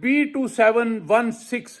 B2716।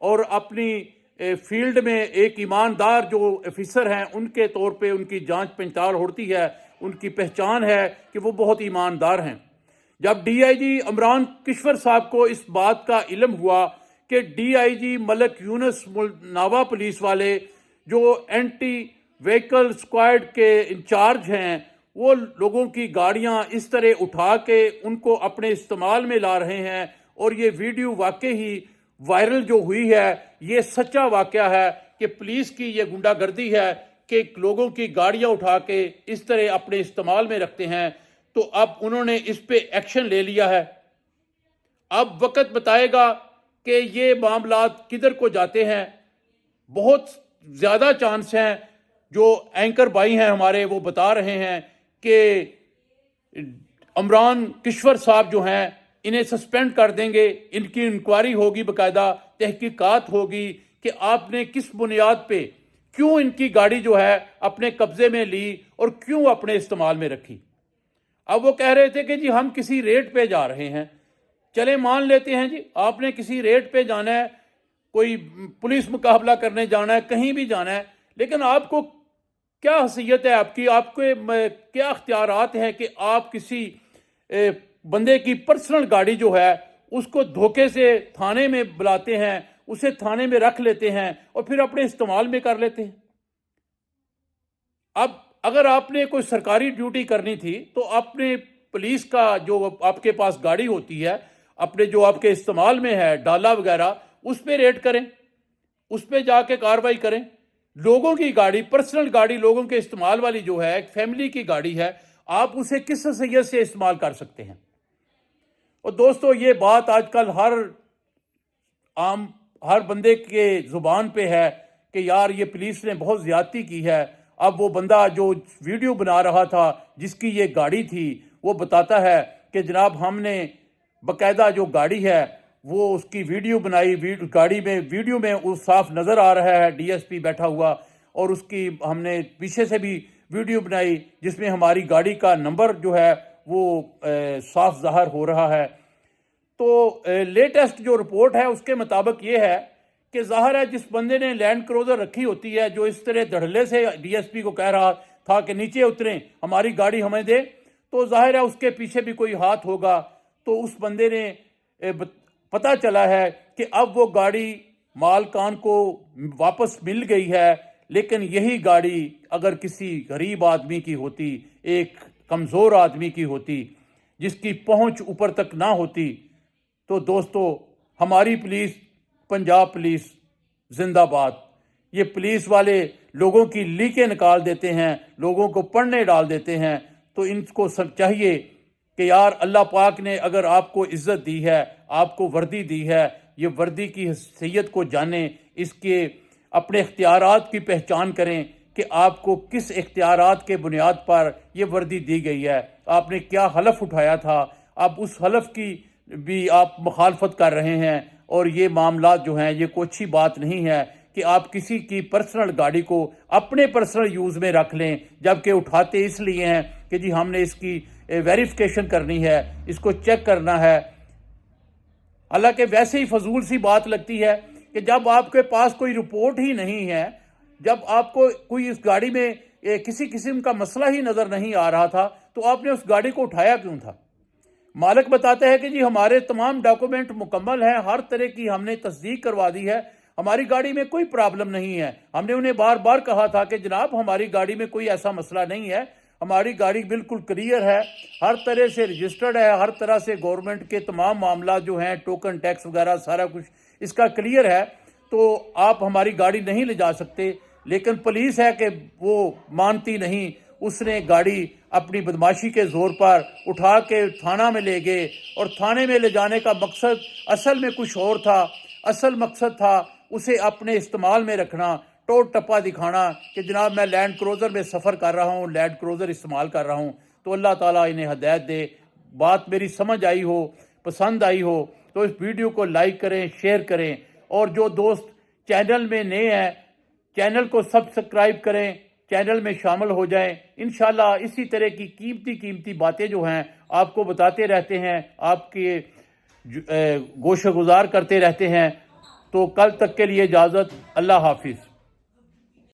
اور اپنی فیلڈ میں ایک ایماندار جو آفیسر ہیں ان کے طور پہ ان کی جانچ پڑتال ہوتی ہے، ان کی پہچان ہے کہ وہ بہت ایماندار ہیں۔ جب ڈی آئی جی عمران کشور صاحب کو اس بات کا علم ہوا کہ D I G Malik Yunus ناوا police والے جو اینٹی ویکل اسکواڈ کے انچارج ہیں وہ لوگوں کی گاڑیاں اس طرح اٹھا کے ان کو اپنے استعمال میں لا رہے ہیں، اور یہ ویڈیو واقعی ہی وائرل جو ہوئی ہے یہ سچا واقعہ ہے کہ پولیس کی یہ گنڈا گردی ہے کہ لوگوں کی گاڑیاں اٹھا کے اس طرح اپنے استعمال میں رکھتے ہیں۔ تو اب انہوں نے اس پہ ایکشن لے لیا ہے۔ اب وقت بتائے گا کہ یہ معاملات کدھر کو جاتے ہیں۔ بہت زیادہ چانس ہیں، جو اینکر بھائی ہیں ہمارے وہ بتا رہے ہیں کہ عمران کشور صاحب جو ہیں انہیں سسپینڈ کر دیں گے، ان کی انکوائری ہوگی، باقاعدہ تحقیقات ہوگی کہ آپ نے کس بنیاد پہ کیوں ان کی گاڑی جو ہے اپنے قبضے میں لی اور کیوں اپنے استعمال میں رکھی۔ اب وہ کہہ رہے تھے کہ جی ہم کسی ریٹ پہ جا رہے ہیں، چلے مان لیتے ہیں جی آپ نے کسی ریٹ پہ جانا ہے، کوئی پولیس مقابلہ کرنے جانا ہے، کہیں بھی جانا ہے، لیکن آپ کو کیا حیثیت ہے، آپ کے کیا اختیارات ہیں کہ آپ کسی بندے کی پرسنل گاڑی جو ہے اس کو دھوکے سے تھانے میں بلاتے ہیں، اسے تھانے میں رکھ لیتے ہیں اور پھر اپنے استعمال میں کر لیتے ہیں۔ اب اگر آپ نے کوئی سرکاری ڈیوٹی کرنی تھی تو اپنے پولیس کا جو آپ کے پاس گاڑی ہوتی ہے، اپنے جو آپ کے استعمال میں ہے ڈالا وغیرہ، اس پہ ریڈ کریں، اس پہ جا کے کارروائی کریں۔ لوگوں کی گاڑی، پرسنل گاڑی، لوگوں کے استعمال والی جو ہے ایک فیملی کی گاڑی ہے، آپ اسے کس حیثیت سے استعمال کر سکتے ہیں؟ اور دوستو یہ بات آج کل ہر بندے کے زبان پہ ہے کہ یار یہ پولیس نے بہت زیادتی کی ہے۔ اب وہ بندہ جو ویڈیو بنا رہا تھا جس کی یہ گاڑی تھی وہ بتاتا ہے کہ جناب ہم نے باقاعدہ جو گاڑی ہے وہ اس کی ویڈیو بنائی، گاڑی میں ویڈیو میں وہ صاف نظر آ رہا ہے ڈی ایس پی بیٹھا ہوا، اور اس کی ہم نے پیچھے سے بھی ویڈیو بنائی جس میں ہماری گاڑی کا نمبر جو ہے وہ صاف ظاہر ہو رہا ہے۔ تو لیٹسٹ جو رپورٹ ہے اس کے مطابق یہ ہے کہ ظاہر ہے جس بندے نے لینڈ کروزر رکھی ہوتی ہے، جو اس طرح دھڑلے سے ڈی ایس پی کو کہہ رہا تھا کہ نیچے اتریں، ہماری گاڑی ہمیں دے، تو ظاہر ہے اس کے پیچھے بھی کوئی ہاتھ ہوگا۔ تو اس بندے نے پتہ چلا ہے کہ اب وہ گاڑی مالکان کو واپس مل گئی ہے، لیکن یہی گاڑی اگر کسی غریب آدمی کی ہوتی، ایک کمزور آدمی کی ہوتی، جس کی پہنچ اوپر تک نہ ہوتی، تو دوستو ہماری پولیس، پنجاب پولیس زندہ باد۔ یہ پولیس والے لوگوں کی لیکیں نکال دیتے ہیں، لوگوں کو پڑھنے ڈال دیتے ہیں، تو ان کو سب چاہیے کہ یار اللہ پاک نے اگر آپ کو عزت دی ہے، آپ کو وردی دی ہے، یہ وردی کی حیثیت کو جانیں، اس کے اپنے اختیارات کی پہچان کریں کہ آپ کو کس اختیارات کے بنیاد پر یہ وردی دی گئی ہے، آپ نے کیا حلف اٹھایا تھا، اب اس حلف کی بھی آپ مخالفت کر رہے ہیں۔ اور یہ معاملات جو ہیں یہ کوئی اچھی بات نہیں ہے کہ آپ کسی کی پرسنل گاڑی کو اپنے پرسنل یوز میں رکھ لیں، جبکہ اٹھاتے اس لیے ہیں کہ جی ہم نے اس کی ویریفیکیشن کرنی ہے، اس کو چیک کرنا ہے۔ حالانکہ ویسے ہی فضول سی بات لگتی ہے کہ جب آپ کے پاس کوئی رپورٹ ہی نہیں ہے، جب آپ کو کوئی اس گاڑی میں کسی قسم کا مسئلہ ہی نظر نہیں آ رہا تھا، تو آپ نے اس گاڑی کو اٹھایا کیوں تھا؟ مالک بتاتا ہے کہ جی ہمارے تمام ڈاکومنٹ مکمل ہیں، ہر طرح کی ہم نے تصدیق کروا دی ہے، ہماری گاڑی میں کوئی پرابلم نہیں ہے۔ ہم نے انہیں بار بار کہا تھا کہ جناب ہماری گاڑی میں کوئی ایسا مسئلہ نہیں ہے، ہماری گاڑی بالکل کلیئر ہے، ہر طرح سے رجسٹرڈ ہے، ہر طرح سے گورنمنٹ کے تمام معاملات جو ہیں ٹوکن ٹیکس وغیرہ سارا کچھ اس کا کلیئر ہے، تو آپ ہماری گاڑی نہیں لے جا سکتے۔ لیکن پولیس ہے کہ وہ مانتی نہیں، اس نے گاڑی اپنی بدماشی کے زور پر اٹھا کے تھانہ میں لے گئے، اور تھانے میں لے جانے کا مقصد اصل میں کچھ اور تھا۔ اصل مقصد تھا اسے اپنے استعمال میں رکھنا، ٹوٹ ٹپا دکھانا کہ جناب میں لینڈ کروزر میں سفر کر رہا ہوں، لینڈ کروزر استعمال کر رہا ہوں۔ تو اللہ تعالیٰ انہیں ہدایت دے۔ بات میری سمجھ آئی ہو، پسند آئی ہو تو اس ویڈیو کو لائک کریں، شیئر کریں، اور جو دوست چینل میں نئے ہیں چینل کو سبسکرائب کریں، چینل میں شامل ہو جائیں۔ انشاءاللہ اسی طرح کی قیمتی باتیں جو ہیں آپ کو بتاتے رہتے ہیں، آپ کے گوشہ گزار کرتے رہتے ہیں۔ تو کل تک کے لیے اجازت، اللہ حافظ۔